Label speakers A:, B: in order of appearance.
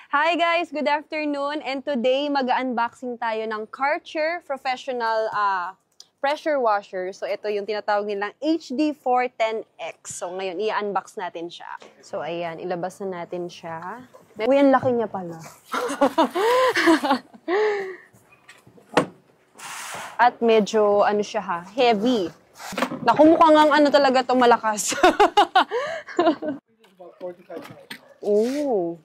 A: Hi guys, good afternoon. And today mag-unboxing tayo ng Karcher Professional pressure washer. So ito yung tinatawag nilang HD410X. So ngayon i-unbox natin siya. So ayan, ilabas na natin siya. Uy, ang laki niya pala. At medyo ano siya ha, heavy. Naku, mukhang ang ano talaga to malakas. Oh.